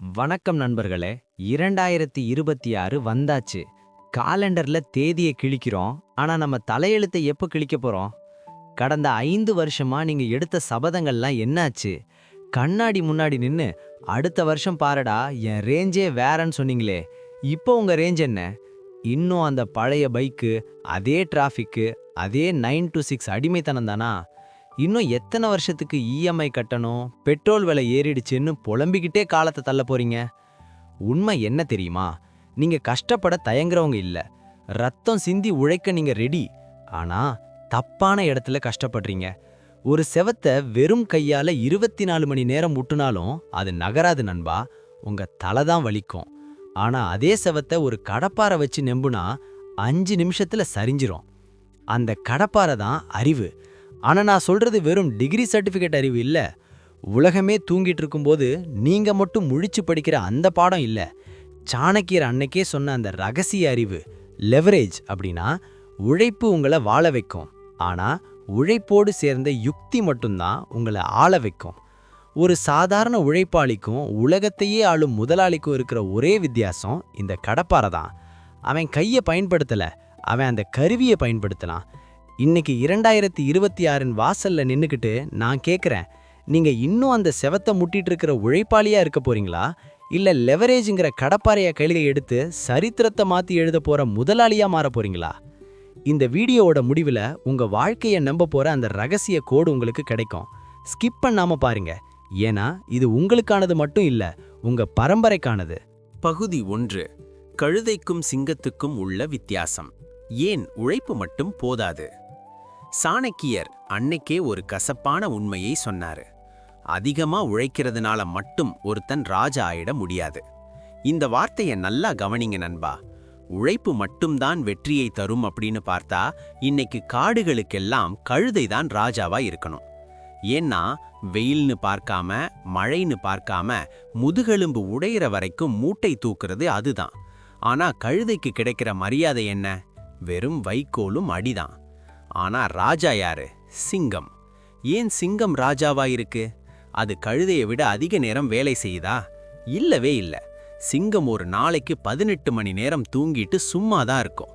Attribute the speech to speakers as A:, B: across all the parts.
A: வணக்கம் நண்பர்களே. 2026 வந்தாச்சு. காலண்டர்ல தேதியை கிழிக்கிறோம். ஆனா நம்ம தலையெழுத்தை எப்ப கிழிக்க போறோம்? கடந்த 5 வருஷமா நீங்க எடுத்த சபதங்கள்லாம் என்னாச்சு? கண்ணாடி முன்னாடி நின்னு அடுத்த வருஷம் பாருடா என் ரேஞ்சே வேறன்னு சொன்னீங்களே. இப்போ உங்க ரேஞ்ச் என்ன? இன்னும் அந்த பழைய பைக்கு, அதே டிராஃபிக்கு, அதே 9 to 6 அடிமைத்தனம் தானா? இன்னும் எத்தனை வருஷத்துக்கு இஎம்ஐ கட்டணும், பெட்ரோல் விலை ஏறிடுச்சுன்னு புலம்பிக்கிட்டே காலத்தை தள்ள போறீங்க? உண்மை என்ன தெரியுமா? நீங்க கஷ்டப்பட தயங்குறவங்க இல்ல. ரத்தம் சிந்தி உழைக்க நீங்க ரெடி. ஆனா தப்பான இடத்துல கஷ்டப்படுறீங்க. ஒரு செவத்தை வெறும் கையால 24 மணி நேரம் முட்டுனாலும் அது நகராது நண்பா. உங்க தலை தான் வலிக்கும். ஆனா அதே செவத்தை ஒரு கடப்பாரை வச்சு நெம்புனா 5 நிமிஷத்துல சரிஞ்சிரும். அந்த கடப்பாரை தான் அறிவு. ஆனா நான் சொல்றது வெறும் டிகிரி சர்டிஃபிகேட் அறிவு இல்ல. உலகமே தூங்கிட்டு இருக்கும்போது நீங்க மட்டும் முழிச்சு படிக்கிற அந்த பாடம் இல்ல. சாணக்கியர் அன்னைக்கே சொன்ன அந்த ரகசிய அறிவு. லெவரேஜ் அப்படின்னா உழைப்பு உங்களை வாழ வைக்கும். ஆனா உழைப்போடு சேர்ந்த யுக்தி மட்டும்தான் உங்களை ஆள வைக்கும். ஒரு சாதாரண உழைப்பாளிக்கும் உலகத்தையே ஆளும் முதலாளிக்கும் இருக்கிற ஒரே வித்தியாசம் இந்த கடப்பாரை தான். அவன் கையை பயன்படுத்தல, அவன் அந்த கருவியை பயன்படுத்தலாம். இன்னைக்கு 2026 வாசல்ல நின்னுக்கிட்டு நான் கேட்குறேன், நீங்க இன்னும் அந்த செவத்தை முட்டிட்டு இருக்கிற உழைப்பாளியா இருக்க போறீங்களா, இல்ல லெவரேஜ்ங்கிற கடப்பாறைய கையில எடுத்து சரித்திரத்தை மாத்தி எழுத போற முதலாளியா மாற போறீங்களா? இந்த வீடியோவோட முடிவுல உங்க வாழ்க்கையை நம்ப போற அந்த ரகசிய கோடு உங்களுக்கு கிடைக்கும். ஸ்கிப் பண்ணாம பாருங்க. ஏன்னா இது உங்களுக்கானது மட்டும் இல்ல, உங்க பரம்பரைக்கானது.
B: பகுதி 1. கழுதைக்கும் சிங்கத்துக்கும் உள்ள வித்தியாசம். ஏன் உழைப்பு மட்டும் போதாது? சாணக்கியர் அன்னைக்கே ஒரு கசப்பான உண்மையை சொன்னாரு. அதிகமா உழைக்கிறதுனால மட்டும் ஒருத்தன் ராஜா ஆயிட முடியாது. இந்த வார்த்தையை நல்லா கவனிங்க நண்பா. உழைப்பு மட்டும்தான் வெற்றியை தரும் அப்படின்னு பார்த்தா இன்னைக்கு காடுகளுக்கெல்லாம் கழுதை தான் ராஜாவா இருக்கணும். ஏன்னா வெயில்னு பார்க்காம மழைன்னு பார்க்காம முதுகெலும்பு உடையிற வரைக்கும் மூட்டை தூக்குறது அதுதான். ஆனா கழுதைக்கு கிடைக்கிற மரியாதை என்ன? வெறும் வைக்கோலும் அடிதான். ஆனா ராஜா யாரு? சிங்கம். ஏன் சிங்கம் ராஜாவா இருக்கு? அது கழுதையை விட அதிக நேரம் வேலை செய்யுதா? இல்லவே இல்ல. சிங்கம் ஒரு நாளைக்கு 18 மணி நேரம் தூங்கிட்டு சும்மா தான் இருக்கும்.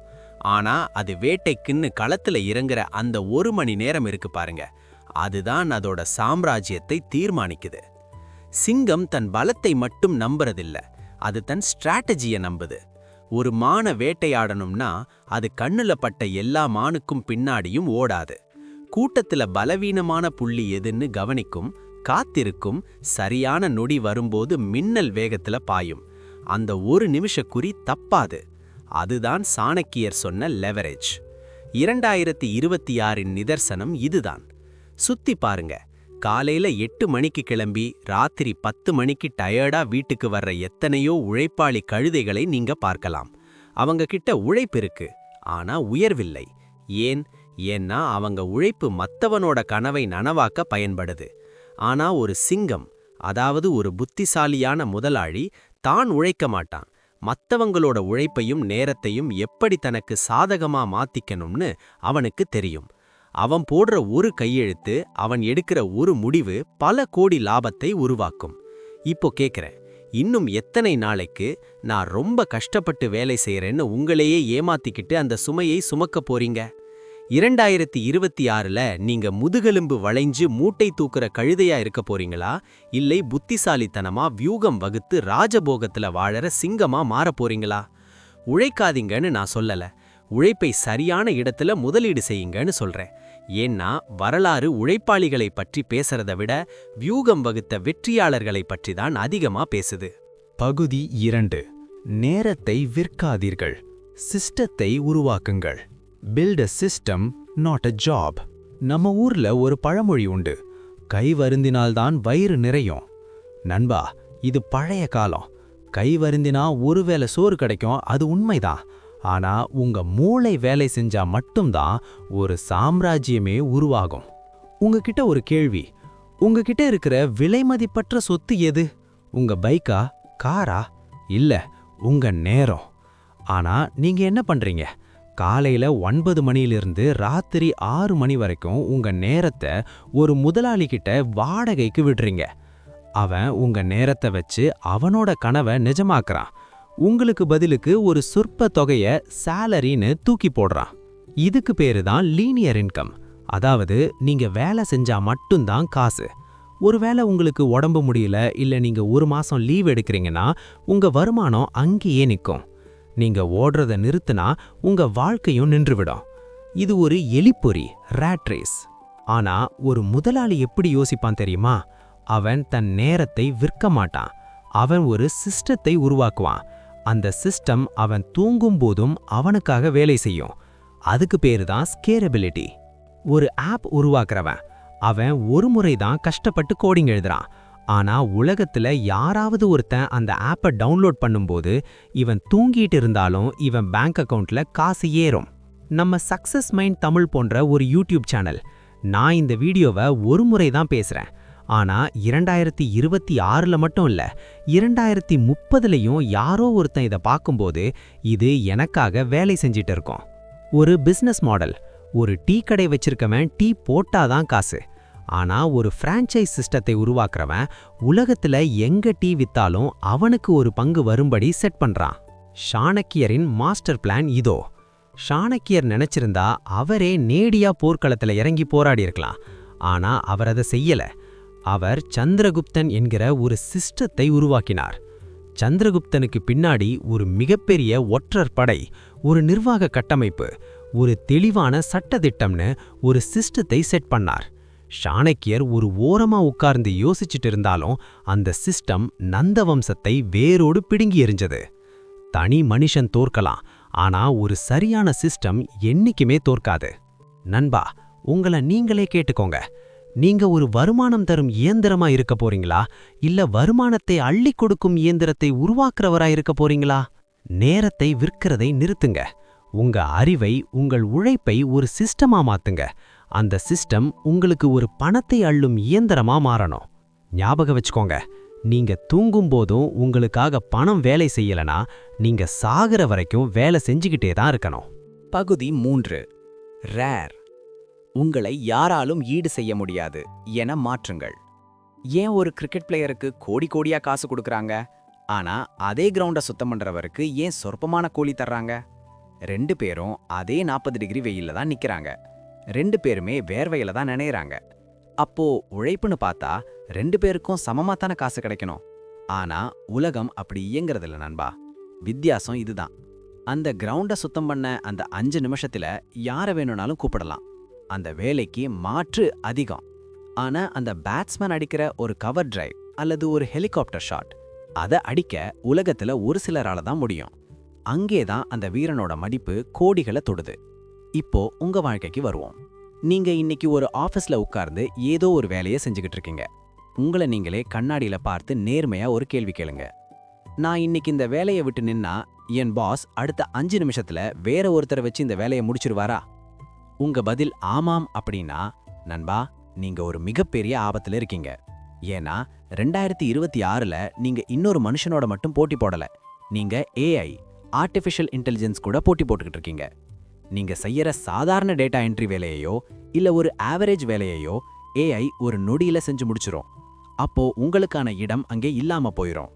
B: ஆனா அது வேட்டைக்குன்னு களத்துல இறங்குற அந்த 1 மணி நேரம் இருக்கு பாருங்க, அதுதான் அதோட சாம்ராஜ்யத்தை தீர்மானிக்குது. சிங்கம் தன் பலத்தை மட்டும் நம்புறதில்ல, அது தன் ஸ்ட்ராட்டஜியை நம்புது. ஒரு மான வேட்டையாடணும்னா அது கண்ணுல பட்ட எல்லா மானுக்கும் பின்னாடியும் ஓடாது. கூட்டத்துல பலவீனமான புள்ளி எதுன்னு கவனிக்கும், காத்திருக்கும், சரியான நொடி வரும்போது மின்னல் வேகத்துல பாயும். அந்த ஒரு நிமிஷ குறி தப்பாது. அதுதான் சாணக்கியர் சொன்ன லெவரேஜ். 2026 நிதர்சனம் இதுதான். சுத்தி பாருங்க. காலையில 8 மணிக்கு கிளம்பி ராத்திரி 10 மணிக்கு டயர்டா வீட்டுக்கு வர்ற எத்தனையோ உழைப்பாளி கழுதைகளை நீங்க பார்க்கலாம். அவங்க கிட்ட உழைப்பு இருக்கு, ஆனா உயர்வில்லை. ஏன்னா அவங்க உழைப்பு மத்தவனோட கனவை நனவாக்க பயன்படுது. ஆனா ஒரு சிங்கம், அதாவது ஒரு புத்திசாலியான முதலாளி, தான் உழைக்க மாட்டான். மத்தவங்களோட உழைப்பையும் நேரத்தையும் எப்படி தனக்கு சாதகமா மாத்திக்கணும்னு அவனுக்கு தெரியும். அவன் போடுற ஒரு கையெழுத்து, அவன் எடுக்கிற ஒரு முடிவு பல கோடி லாபத்தை உருவாக்கும். இப்போ கேக்குறேன், இன்னும் எத்தனை நாளைக்கு நான் ரொம்ப கஷ்டப்பட்டு வேலை செய்யறேன்னு உங்களையே ஏமாத்திக்கிட்டு அந்த சுமையை சுமக்க போறீங்க? 2026ல நீங்க முதுகெலும்பு வளைஞ்சு மூட்டை தூக்குற கழுதையா இருக்க போறீங்களா, இல்லை புத்திசாலித்தனமா வியூகம் வகுத்து ராஜபோகத்துல வாழற சிங்கமா மாற போறீங்களா? உழைக்காதீங்கன்னு நான் சொல்லல, உழைப்பை சரியான இடத்துல முதலீடு செய்யுங்கன்னு சொல்றேன். ஏன்னா வரலாறு உழைப்பாளிகளை பற்றி பேசுறத விட வியூகம் வகுத்த வெற்றியாளர்களை பற்றி தான் அதிகமா பேசுது.
C: பகுதி 2. நேரத்தை விற்காதீர்கள், சிஸ்டத்தை உருவாக்குங்கள். Build a system, not a job. நம்ம ஊர்ல ஒரு பழமொழி உண்டு, கை வருந்தினால்தான் வயிறு நிறையும். நண்பா, இது பழைய காலம். கை வருந்தினா ஒருவேளை சோறு கிடைக்கும், அது உண்மைதான். ஆனா உங்க மூளை வேலை செஞ்சா மட்டும்தான் ஒரு சாம்ராஜ்யமே உருவாகும். உங்ககிட்ட ஒரு கேள்வி, உங்ககிட்ட இருக்கிற விலைமதிப்பற்ற சொத்து எது? உங்க பைக்கா, காரா? இல்ல, உங்க நேரம். ஆனா நீங்க என்ன பண்றீங்க? காலையில 9 மணியிலிருந்து ராத்திரி 6 மணி வரைக்கும் உங்க நேரத்தை ஒரு முதலாளி கிட்ட வாடகைக்கு விடுறீங்க. அவன் உங்க நேரத்தை வச்சு அவனோட கனவை நிஜமாக்குறான். உங்களுக்கு பதிலுக்கு ஒரு சொற்ப தொகைய சேலரின்னு தூக்கி போடுறான். இதுக்கு பேரு தான் லீனியர் இன்கம். அதாவது நீங்க வேலை செஞ்சா மட்டும்தான் காசு. ஒருவேளை உங்களுக்கு உடம்பு முடியல இல்ல நீங்க ஒரு மாசம் லீவ் எடுக்கிறீங்கன்னா உங்க வருமானம் அங்கேயே நிற்கும். நீங்க ஓடுறத நிறுத்தினா உங்க வாழ்க்கையும் நின்றுவிடும். இது ஒரு எலிப்பொறி, ரேட் ரேஸ். ஆனா ஒரு முதலாளி எப்படி யோசிப்பான் தெரியுமா? அவன் தன் நேரத்தை விற்க மாட்டான். அவன் ஒரு சிஸ்டத்தை உருவாக்குவான். அந்த சிஸ்டம் அவன் தூங்கும் போதும் அவனுக்காக வேலை செய்யும். அதுக்கு பேரு தான் ஸ்கேலபிலிட்டி. ஒரு ஆப் உருவாக்குறவன் அவன் ஒரு முறை தான் கஷ்டப்பட்டு கோடிங் எழுதுறான். ஆனா உலகத்துல யாராவது ஒருத்தன் அந்த ஆப்பை டவுன்லோட் பண்ணும்போது இவன் தூங்கிட்டு இருந்தாலும் இவன் பேங்க் அக்கவுண்ட்ல காசு ஏறும். நம்ம சக்சஸ் மைண்ட் தமிழ் போன்ற ஒரு யூடியூப் சேனல். நான் இந்த வீடியோவை ஒரு முறை தான் பேசுறேன். ஆனா 2026ல மட்டும் இல்ல, 2030லயும் யாரோ ஒருத்தன் இதை பார்க்கும்போது இது எனக்காக வேலை செஞ்சிட்டு இருக்கோம். ஒரு பிசினஸ் மாடல். ஒரு டீ கடை வச்சிருக்கவன் டீ போட்டாதான் காசு. ஆனா ஒரு பிரான்ச்சைஸ் சிஸ்டத்தை உருவாக்குறவன் உலகத்துல எங்க டீ வித்தாலும் அவனுக்கு ஒரு பங்கு வரும்படி செட் பண்றான். சாணக்கியரின் மாஸ்டர் பிளான் இதோ. சாணக்கியர் நினைச்சிருந்தா அவரே நேடியா போர்க்களத்துல இறங்கி போராடி இருக்கலாம். ஆனா அவர் அதை செய்யல. அவர் சந்திரகுப்தன் என்கிற ஒரு சிஸ்டத்தை உருவாக்கினார். சந்திரகுப்தனுக்கு பின்னாடி ஒரு மிகப்பெரிய ஒற்றர் படை, ஒரு நிர்வாக கட்டமைப்பு, ஒரு தெளிவான சட்டதிட்டம்னு ஒரு சிஸ்டத்தை செட் பண்ணார். சாணக்கியர் ஒரு ஓரமா உட்கார்ந்து யோசிச்சுட்டு இருந்தாலும் அந்த சிஸ்டம் நந்த வம்சத்தை வேரோடு பிடுங்கி எறிஞ்சது. தனி மனுஷன் தோற்கலாம், ஆனா ஒரு சரியான சிஸ்டம் என்னைக்குமே தோற்காது. நண்பா, உங்களை நீங்களே கேட்டுக்கோங்க. நீங்க ஒரு வருமானம் தரும் இயந்திரமா இருக்க போறீங்களா, இல்ல வருமானத்தை அள்ளி கொடுக்கும் இயந்திரத்தை உருவாக்குறவரா இருக்க போறீங்களா? நேரத்தை விற்கிறதை நிறுத்துங்க. உங்க அறிவை, உங்கள் உழைப்பை ஒரு சிஸ்டமா மாத்துங்க. அந்த சிஸ்டம் உங்களுக்கு ஒரு பணத்தை அள்ளும் இயந்திரமா மாறணும். ஞாபகம் வச்சுக்கோங்க, நீங்க தூங்கும் போதும் உங்களுக்காக பணம் வேலை செய்யலனா நீங்க சாகிற வரைக்கும் வேலை செஞ்சுக்கிட்டே தான் இருக்கணும்.
D: பகுதி 3. ரேர். உங்களை யாராலும் ஈடு செய்ய முடியாது என மாற்றுங்கள். ஏன் ஒரு கிரிக்கெட் பிளேயருக்கு கோடி கோடியா காசு கொடுக்கறாங்க, ஆனா அதே கிரவுண்ட சுத்தம் பண்றவருக்கு ஏன் சொற்பமான கூலி தர்றாங்க? 2 பேரும் அதே 40 டிகிரி வெயில்ல தான் நிக்கிறாங்க. 2 பேருமே வேர்வையில தான் நினைறாங்க. அப்போ உழைப்புன்னு பார்த்தா 2 பேருக்கும் சமமா தானே காசு கிடைக்கணும். ஆனா உலகம் அப்படி இயங்குறதில்ல நண்பா. வித்தியாசம் இதுதான். அந்த கிரவுண்ட சுத்தம் பண்ண அந்த 5 நிமிஷத்துல யார வேணும்னாலும் கூப்பிடலாம். அந்த வேலைக்கு மாற்று அதிகம். ஆனா அந்த பேட்ஸ்மேன் அடிக்கிற ஒரு கவர் டிரைவ் அல்லது ஒரு ஹெலிகாப்டர் ஷாட், அதை அடிக்க உலகத்துல ஒரு சிலரால தான் முடியும். அங்கேதான் அந்த வீரனோட மதிப்பு கோடிகளை தொடுது. இப்போ உங்க வாழ்க்கைக்கு வருவோம். நீங்க இன்னைக்கு ஒரு ஆபீஸ்ல உட்கார்ந்து ஏதோ ஒரு வேலையை செஞ்சுக்கிட்டு இருக்கீங்க. உங்களை நீங்களே கண்ணாடியில பார்த்து நேர்மையா ஒரு கேள்வி கேளுங்க. நான் இன்னைக்கு இந்த வேலையை விட்டு நின்னா என் பாஸ் அடுத்த 5 நிமிஷத்துல வேற ஒருத்தரை வச்சு இந்த வேலையை முடிச்சிருவாரா? உங்க பதில் ஆமாம் அப்படின்னா, நண்பா, நீங்க ஒரு மிகப்பெரிய ஆபத்துல இருக்கீங்க. ஏன்னா 2026ல நீங்க இன்னொரு மனுஷனோட மட்டும் போட்டி போடல. நீங்க AI, ஆர்டிஃபிஷியல் இன்டெலிஜென்ஸ் கூட போட்டி போட்டுக்கிட்டு இருக்கீங்க. நீங்க செய்யற சாதாரண டேட்டா என்ட்ரி வேலையையோ இல்ல ஒரு ஆவரேஜ் வேலையையோ AI ஒரு நொடியில செஞ்சு முடிச்சிரும். அப்போ உங்களுக்கான இடம் அங்கே இல்லாம போயிரும்.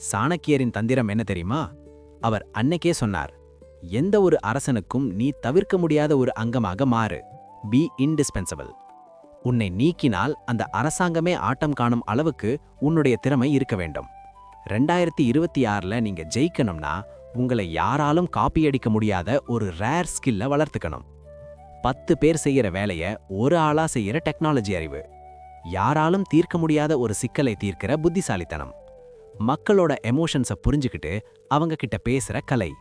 D: சாணக்கியரின் தந்திரம் என்ன தெரியுமா? அவர் அன்னைக்கே சொன்னார், எந்த ஒரு அரசனுக்கும் நீ தவிர்க்க முடியாத ஒரு அங்கமாக மாறு. Be indispensable. உன்னை நீக்கினால் அந்த அரசாங்கமே ஆட்டம் காணும் அளவுக்கு உன்னுடைய திறமை இருக்க வேண்டும். 2026ல நீங்க ஜெயிக்கணும்னா உங்களை யாராலும் காப்பி அடிக்க முடியாத ஒரு ரேர் ஸ்கில்ல வளர்த்துக்கணும். 10 பேர் செய்யற வேலைய ஒரு ஆளா செய்யற டெக்னாலஜி அறிவு, யாராலும் தீர்க்க முடியாத ஒரு சிக்கலை தீர்க்கிற புத்திசாலித்தனம், மக்களோட எமோஷன்ஸை புரிஞ்சுக்கிட்டு அவங்க கிட்ட பேசுற கலை.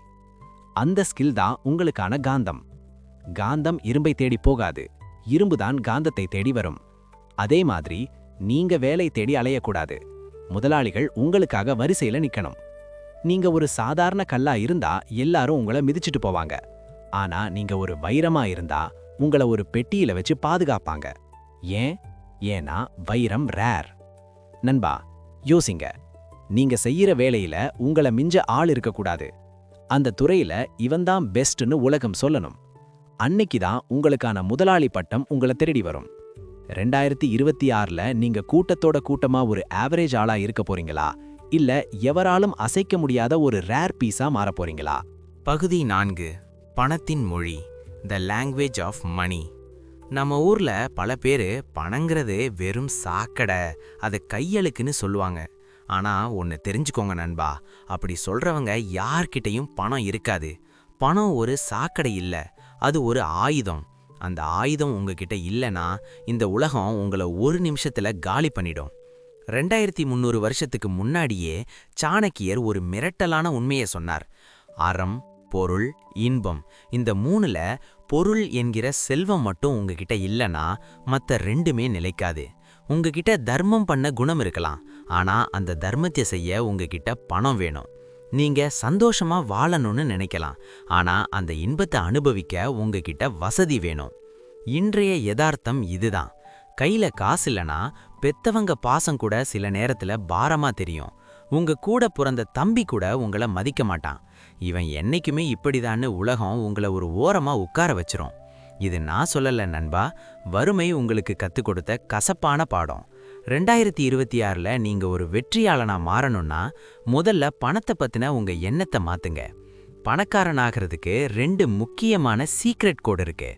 D: அந்த ஸ்கில் தான் உங்களுக்கான காந்தம். காந்தம் இரும்பை தேடி போகாது, இரும்புதான் காந்தத்தை தேடி வரும். அதே மாதிரி நீங்க வேலை தேடி அலையக்கூடாது. முதலாளிகள் உங்களுக்காக வரிசையில நிக்கணும். நீங்க ஒரு சாதாரண கல்லா இருந்தா எல்லாரும் உங்களை மிதிச்சிட்டு போவாங்க. ஆனா நீங்க ஒரு வைரமா இருந்தா உங்களை ஒரு பெட்டியில வச்சு பாதுகாப்பாங்க. ஏன்னா வைரம் ரேர். நண்பா, யோசிங்க. நீங்க செய்யற வேலையில உங்களை மிஞ்ச ஆள் இருக்கக்கூடாது. அந்த துறையில இவன்தான் பெஸ்ட்னு உலகம் சொல்லணும். அன்னைக்குதான் உங்களுக்கான முதலாளி பட்டம் உங்களை தேடி வரும். 2026ல நீங்க கூட்டத்தோட கூட்டமா ஒரு ஆவரேஜ் ஆளா இருக்க போறீங்களா இல்ல எவராலும் அசைக்க முடியாத ஒரு ரேர் பீஸா மாற போறீங்களா?
B: பகுதி 4. பணத்தின் மொழி, த லாங்குவேஜ் ஆஃப் மணி. நம்ம ஊர்ல பல பேரு பணங்கிறது வெறும் சாக்கடை, அது கையளுக்குன்னு சொல்லுவாங்க. ஆனா ஒன்னு தெரிஞ்சுக்கோங்க நண்பா, அப்படி சொல்றவங்க யார்கிட்டயும் பணம் இருக்காது. பணம் ஒரு சாக்கடை இல்ல, அது ஒரு ஆயுதம். அந்த ஆயுதம் உங்ககிட்ட இல்லனா இந்த உலகம் உங்களை ஒரு நிமிஷத்துல காலி பண்ணிடும். 2300 வருஷத்துக்கு முன்னாடியே சாணக்கியர் ஒரு மிரட்டலான உண்மையை சொன்னார். அறம், பொருள், இன்பம், இந்த 3ல பொருள் என்கிற செல்வம் மட்டும் உங்ககிட்ட இல்லனா மத்த 2மே நிலைக்காது. உங்ககிட்ட தர்மம் பண்ண குணம் இருக்கலாம், ஆனா அந்த தர்மத்தை செய்ய உங்ககிட்ட பணம் வேணும். நீங்க சந்தோஷமா வாழணும்னு நினைக்கலாம், ஆனா அந்த இன்பத்தை அனுபவிக்க உங்ககிட்ட வசதி வேணும். இன்றைய யதார்த்தம் இதுதான். கையில காசு இல்லனா பெத்தவங்க பாசம் கூட சில நேரத்துல பாரமா தெரியும். உங்க கூட பிறந்த தம்பி கூட உங்களை மதிக்க மாட்டான். இவன் என்னைக்குமே இப்படிதான்னு உலகம் உங்களை ஒரு ஓரமா உட்கார வச்சிரும். இது நான் சொல்லல நண்பா, வறுமை உங்களுக்கு கத்துக் கொடுத்த கசப்பான பாடம். 2026ல நீங்க ஒரு வெற்றியாளனா மாறணும்னா முதல்ல பணத்தை பத்தின உங்க எண்ணத்தை மாத்துங்க. பணக்காரனாகிறதுக்கு 2 முக்கியமான சீக்ரெட் கோட் இருக்கு.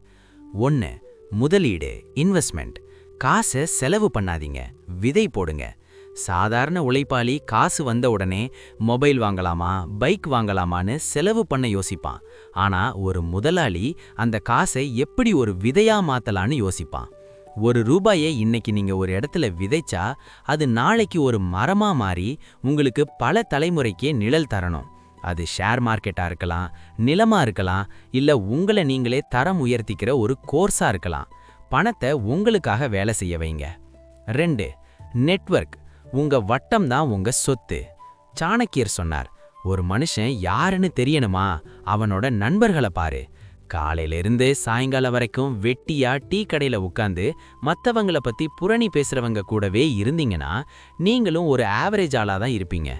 B: 1, முதலீடு, இன்வெஸ்ட்மெண்ட். காசை செலவு பண்ணாதீங்க, விதை போடுங்க. சாதாரண உழைப்பாளி காசு வந்த உடனே மொபைல் வாங்கலாமா, பைக் வாங்கலாமான்னு செலவு பண்ண யோசிப்பான். ஆனா ஒரு முதலாளி அந்த காசை எப்படி ஒரு விதையா மாத்தலான்னு யோசிப்பான். ₹1 இன்னைக்கு நீங்க ஒரு இடத்துல விதைச்சா அது நாளைக்கு ஒரு மரமா மாறி உங்களுக்கு பல தலைமுறைக்கே நிழல் தரணும். அது ஷேர் மார்க்கெட்டா இருக்கலாம், நிலமா இருக்கலாம், இல்ல உங்களை நீங்களே தரம் உயர்த்திக்கிற ஒரு கோர்ஸா இருக்கலாம். பணத்தை உங்களுக்காக வேலை செய்ய வைங்க. 2, நெட்வொர்க். உங்க வட்டம் தான் உங்க சொத்து. சாணக்கியர் சொன்னார், ஒரு மனுஷன் யாருன்னு தெரியணுமா, அவனோட நண்பர்களை பாரு. காலையிலிருந்து சாயங்காலம் வரைக்கும் வெட்டியா டீ கடையில உட்காந்து மத்தவங்கள பத்தி புரணி பேசுறவங்க கூடவே இருந்தீங்கன்னா நீங்களும் ஒரு ஆவரேஜ் ஆளா தான் இருப்பீங்க.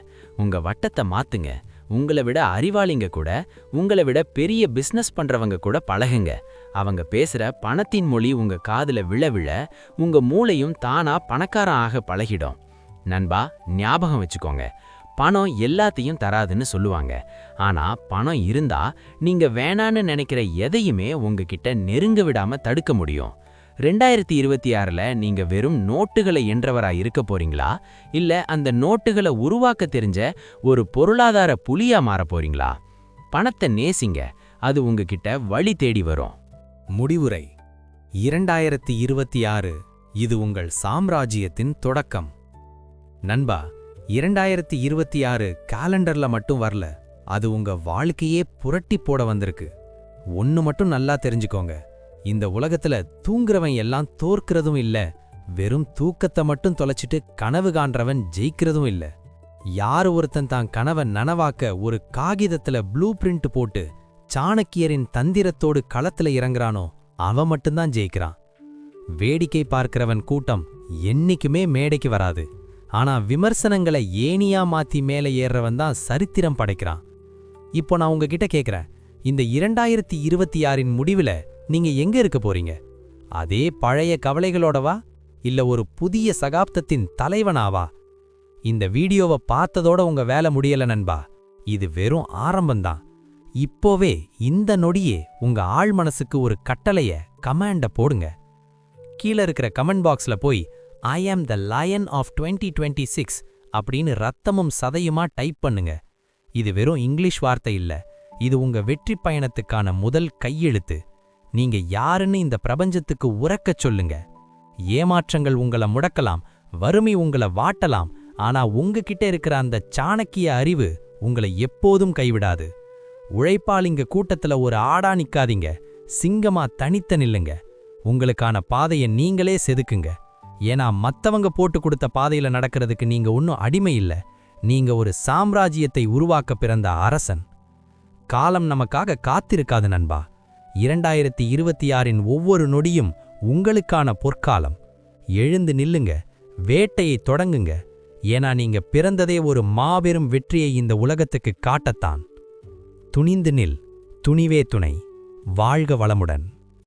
B: உங்க வட்டத்தை மாத்துங்க. உங்களை விட அறிவாளிங்க கூட, உங்களை விட பெரிய பிசினஸ் பண்றவங்க கூட பழகுங்க. அவங்க பேசுற பணத்தின் மொழி உங்க காதுல விழ விழ உங்க மூளையும் தானா பணக்காரன் ஆக பழகிடும். நண்பா, ஞாபகம் வச்சுக்கோங்க, பணம் எல்லாத்தையும் தராதுன்னு சொல்லுவாங்க. ஆனா பணம் இருந்தா நீங்க வேணான்னு நினைக்கிற எதையுமே உங்ககிட்ட நெருங்க விடாம தடுக்க முடியும். 2026ல நீங்க வெறும் நோட்டுகளை என்றவரா இருக்க போறீங்களா, இல்ல அந்த நோட்டுகளை உருவாக்க தெரிஞ்ச ஒரு பொருளாதார புலியா மாற போறீங்களா? பணத்தை நேசிங்க, அது உங்ககிட்ட வழி தேடி வரும்.
C: முடிவுரை: 2026 இது உங்கள் சாம்ராஜ்யத்தின் தொடக்கம். நண்பா, 2026 காலண்டர்ல மட்டும் வரல, அது உங்க வாழ்க்கையே புரட்டி போட வந்திருக்கு. ஒன்னு மட்டும் நல்லா தெரிஞ்சுக்கோங்க, இந்த உலகத்துல தூங்குறவன் எல்லாம் தோற்கிறதும் இல்ல, வெறும் தூக்கத்தை மட்டும் தொலைச்சிட்டு கனவு காண்றவன் ஜெயிக்கிறதும் இல்ல. யார் ஒருத்தன் தான் கனவை நனவாக்க ஒரு காகிதத்துல ப்ளூ பிரிண்ட் போட்டு சாணக்கியரின் தந்திரத்தோடு களத்துல இறங்குறானோ அவன் மட்டும்தான் ஜெயிக்கிறான். வேடிக்கை பார்க்கிறவன் கூட்டம் என்னைக்குமே மேடைக்கு வராது. ஆனா விமர்சனங்களை ஏனியா மாத்தி மேலே ஏறுறவன் தான் சரித்திரம் படைக்கிறான். இப்போ நான் உங்ககிட்ட கேக்குறேன், இந்த 2026இன் முடிவுல நீங்க எங்க இருக்க போறீங்க? அதே பழைய கவலைகளோடவா, இல்ல ஒரு புதிய சகாப்தத்தின் தலைவனாவா? இந்த வீடியோவை பார்த்ததோட உங்க வேலை முடியல நண்பா, இது வெறும் ஆரம்பம்தான். இப்போவே இந்த நொடியே உங்க ஆழ் மனசுக்கு ஒரு கட்டளைய, கமாண்ட போடுங்க. கீழே இருக்கிற கமெண்ட் பாக்ஸ்ல போய் I am the lion of 2026 அப்படின்னு ரத்தமும் சதையுமா டைப் பண்ணுங்க. இது வெறும் இங்கிலீஷ் வார்த்தை இல்ல, இது உங்க வெற்றி பயணத்துக்கான முதல் கையெழுத்து. நீங்க யாருன்னு இந்த பிரபஞ்சத்துக்கு உரக்கச் சொல்லுங்க. ஏமாற்றங்கள் உங்களை முடக்கலாம், வறுமை உங்களை வாட்டலாம், ஆனா உங்ககிட்ட இருக்கிற அந்த சாணக்கிய அறிவு உங்களை எப்போதும் கைவிடாது. உழைப்பாளிங்க கூட்டத்துல ஒரு ஆடா நிக்காதீங்க, சிங்கமா தனித்த நில்லுங்க. உங்களுக்கான பாதையை நீங்களே செதுக்குங்க. ஏன்னா மத்தவங்க போட்டு கொடுத்த பாதையில நடக்கிறதுக்கு நீங்க ஒன்னும் அடிமை இல்ல, நீங்க ஒரு சாம்ராஜ்யத்தை உருவாக்க பிறந்த அரசன். காலம் நமக்காக காத்திருக்காது நண்பா. 2026இன் ஒவ்வொரு நொடியும் உங்களுக்கான பொற்காலம். எழுந்து நில்லுங்க, வேட்டையை தொடங்குங்க. ஏன்னா நீங்க பிறந்ததே ஒரு மாபெரும் வெற்றியை இந்த உலகத்துக்கு காட்டத்தான். துணிந்து நில், துணிவே துணை. வாழ்க வளமுடன்.